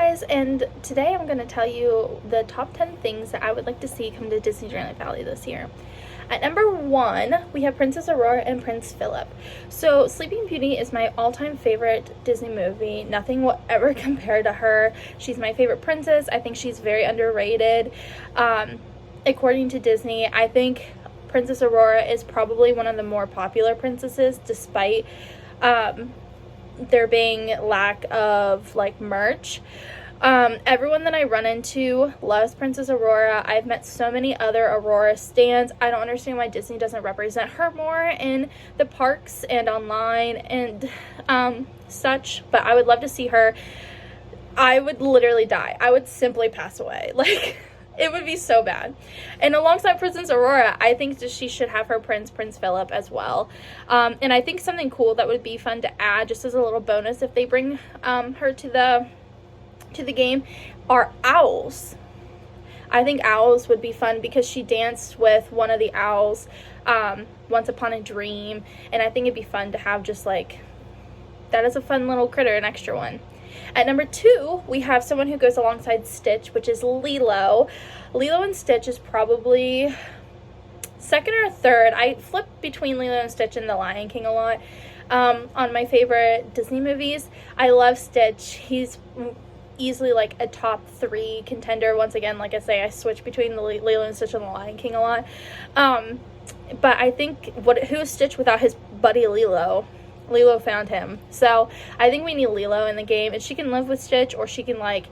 guys, and today I'm going to tell you the top 10 things that I would like to see come to Disney Dreamlight Valley this year. At number 1, we have Princess Aurora and Prince Philip. So Sleeping Beauty is my all-time favorite Disney movie. Nothing will ever compare to her. She's my favorite princess. I think she's very underrated. According to Disney, I think Princess Aurora is probably one of the more popular princesses, despite there being lack of like merch. Everyone that I run into loves Princess Aurora. I've met so many other Aurora stans. I don't understand why Disney doesn't represent her more in the parks and online and such, but I would love to see her. I would literally die. I would simply pass away. Like, it would be so bad. And alongside Princess Aurora, I think that she should have her Prince Philip as well. And I think something cool that would be fun to add, just as a little bonus, if they bring her to the game, are owls. I think owls would be fun because she danced with one of the owls once upon a dream, and I think it'd be fun to have just like that as a fun little critter, an extra one. At number 2, we have someone who goes alongside Stitch, which is Lilo. Lilo and Stitch is probably second or third. I flip between Lilo and Stitch and The Lion King a lot on my favorite Disney movies. I love Stitch. He's easily like a top 3 contender. Once again, like I say, I switch between the Lilo and Stitch and The Lion King a lot. But I think who's Stitch without his buddy Lilo? Lilo found him. So I think we need Lilo in the game, and she can live with Stitch, or she can like,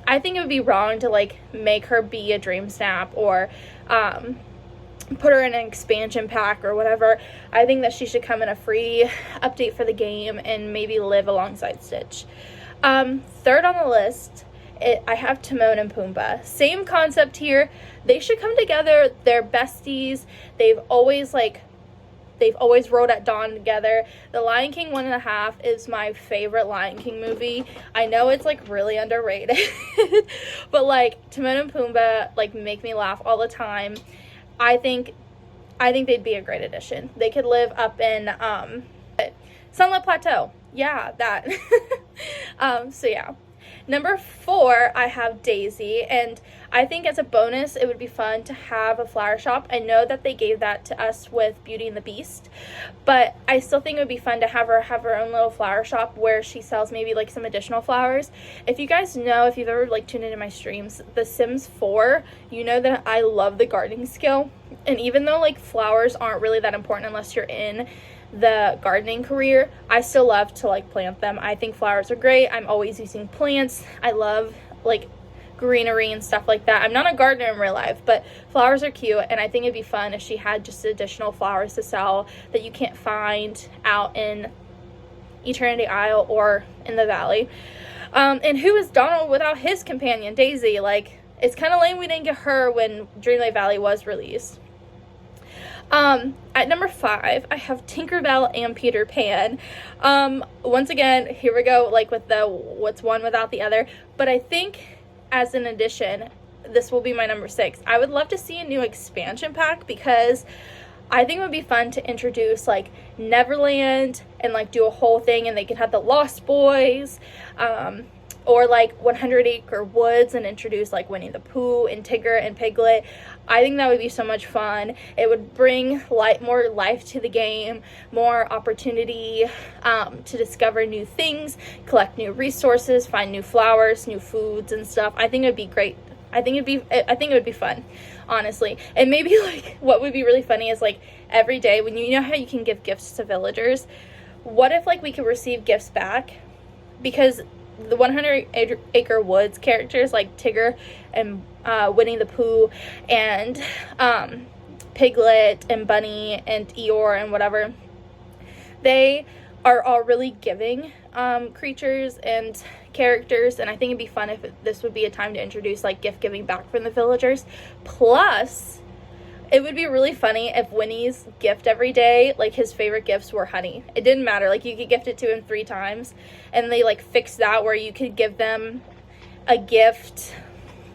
I think it would be wrong to like make her be a Dream Snap or put her in an expansion pack or whatever. I think that she should come in a free update for the game and maybe live alongside Stitch. Third on the list, I have Timon and Pumbaa. Same concept here. They should come together. They're besties. They've always rode at dawn together. The Lion King 1.5 is my favorite Lion King movie. I know it's like really underrated, but like Timon and Pumbaa like make me laugh all the time. I think they'd be a great addition. They could live up in Sunlit Plateau. Yeah, that. So yeah. Number 4, I have Daisy, and I think as a bonus, it would be fun to have a flower shop. I know that they gave that to us with Beauty and the Beast, but I still think it would be fun to have her own little flower shop where she sells maybe like some additional flowers. If you guys know, if you've ever like tuned into my streams, The Sims 4, you know that I love the gardening skill, and even though like flowers aren't really that important unless you're in the gardening career, I still love to like plant them. I think flowers are great. I'm always using plants. I love like greenery and stuff like that. I'm not a gardener in real life, but flowers are cute, and I think it'd be fun if she had just additional flowers to sell that you can't find out in Eternity Isle or in the Valley. And who is Donald without his companion Daisy? Like, it's kind of lame we didn't get her when Dreamlight Valley was released. At number 5, I have Tinkerbell and Peter Pan. Once again, here we go, like with the what's one without the other, but I think as an addition, this will be my number 6. I would love to see a new expansion pack because I think it would be fun to introduce like Neverland and like do a whole thing, and they could have the Lost Boys, or like 100 Acre Woods and introduce like Winnie the Pooh and Tigger and Piglet. I think that would be so much fun. It would bring more life to the game, more opportunity to discover new things, collect new resources, find new flowers, new foods and stuff. I think it would be great. I think it would be fun, honestly. And maybe like what would be really funny is like every day when you know how you can give gifts to villagers, what if like we could receive gifts back? Because the 100 Acre Woods characters like Tigger and Winnie the Pooh and Piglet and Bunny and Eeyore and whatever, they are all really giving creatures and characters, and I think it'd be fun if this would be a time to introduce like gift giving back from the villagers. Plus, it would be really funny if Winnie's gift every day, like his favorite gifts were honey. It didn't matter, like you could gift it to him 3 times, and they like fixed that where you could give them a gift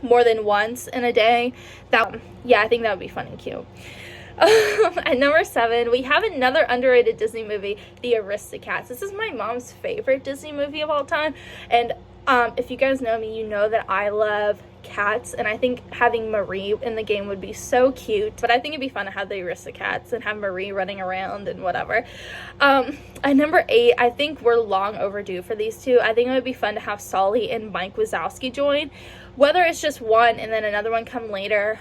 more than once in a day. Yeah, I think that would be fun and cute. At number 7, we have another underrated Disney movie, The Aristocats. This is my mom's favorite Disney movie of all time, and If you guys know me, you know that I love cats, and I think having Marie in the game would be so cute. But I think it'd be fun to have the Aristocats and have Marie running around and whatever. At number 8, I think we're long overdue for these two. I think it would be fun to have Solly and Mike Wazowski join, whether it's just one and then another one come later.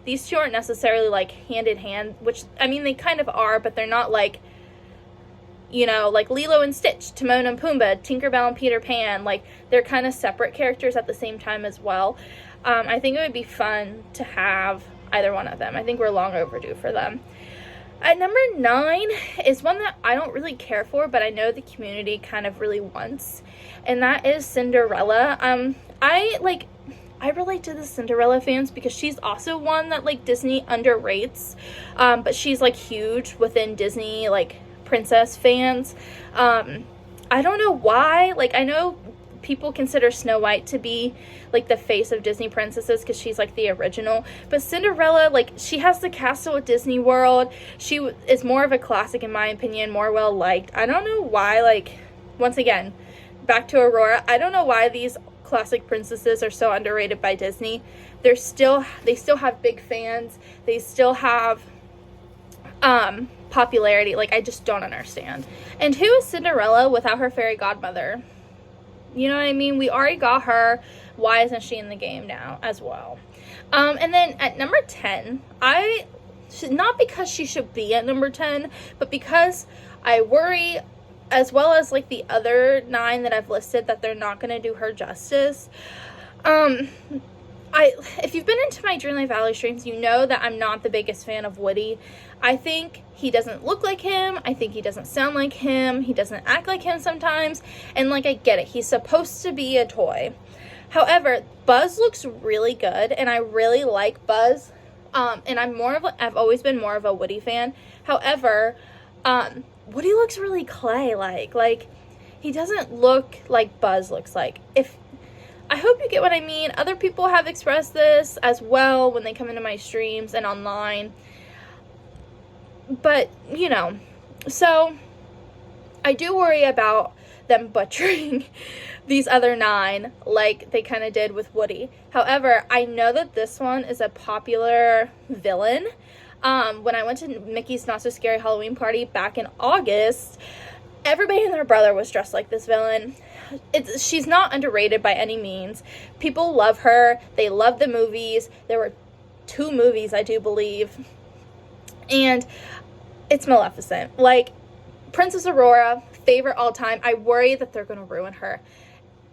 These two aren't necessarily like hand in hand, which, I mean, they kind of are, but they're not like, you know, like Lilo and Stitch, Timon and Pumbaa, Tinkerbell and Peter Pan. Like, they're kind of separate characters at the same time as well. I think it would be fun to have either one of them. I think we're long overdue for them. At number 9 is one that I don't really care for, but I know the community kind of really wants, and that is Cinderella. I relate to the Cinderella fans because she's also one that, like, Disney underrates, but she's, like, huge within Disney, like, princess fans. I don't know why. Like, I know people consider Snow White to be, like, the face of Disney princesses because she's, like, the original, but Cinderella, like, she has the castle at Disney World. She is more of a classic, in my opinion, more well liked. I don't know why, like, once again, back to Aurora, I don't know why these classic princesses are so underrated by Disney. They still have big fans. They still have popularity. Like, I just don't understand. And who is Cinderella without her fairy godmother? You know what I mean? We already got her. Why isn't she in the game now as well? And then at number 10, not because she should be at number 10, but because I worry, as well as like the other 9 that I've listed, that they're not going to do her justice. If you've been into my Dreamlight Valley streams, you know that I'm not the biggest fan of Woody. I think he doesn't look like him. I think he doesn't sound like him. He doesn't act like him sometimes. And, like, I get it. He's supposed to be a toy. However, Buzz looks really good, and I really like Buzz. And I've always been more of a Woody fan. However, Woody looks really clay-like. Like, he doesn't look like Buzz looks like. I hope you get what I mean. Other people have expressed this as well when they come into my streams and online. But, you know, so I do worry about them butchering these other 9 like they kind of did with Woody. However, I know that this one is a popular villain. When I went to Mickey's Not So Scary Halloween Party back in August, everybody and their brother was dressed like this villain. She's not underrated by any means. People love her. They love the movies. There were 2 movies, I do believe. And it's Maleficent. Like, Princess Aurora, favorite all time. I worry that they're going to ruin her.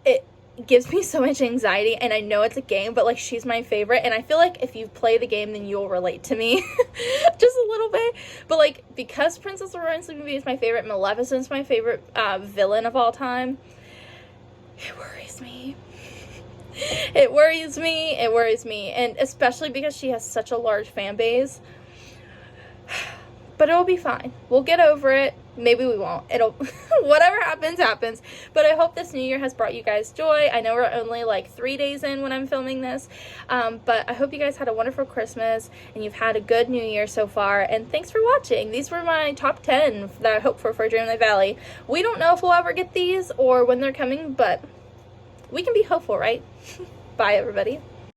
It gives me so much anxiety, and I know it's a game, but, like, she's my favorite. And I feel like if you play the game, then you'll relate to me just a little bit. But, like, because Princess Aurora in Sleeping Beauty is my favorite, Maleficent's my favorite villain of all time, it worries me. It worries me. It worries me. And especially because she has such a large fan base. But it'll be fine. We'll get over it. Maybe we won't. Whatever happens, happens. But I hope this new year has brought you guys joy. I know we're only like 3 days in when I'm filming this. But I hope you guys had a wonderful Christmas and you've had a good new year so far. And thanks for watching. These were my top 10 that I hope for Dreamlight Valley. We don't know if we'll ever get these or when they're coming, but we can be hopeful, right? Bye, everybody.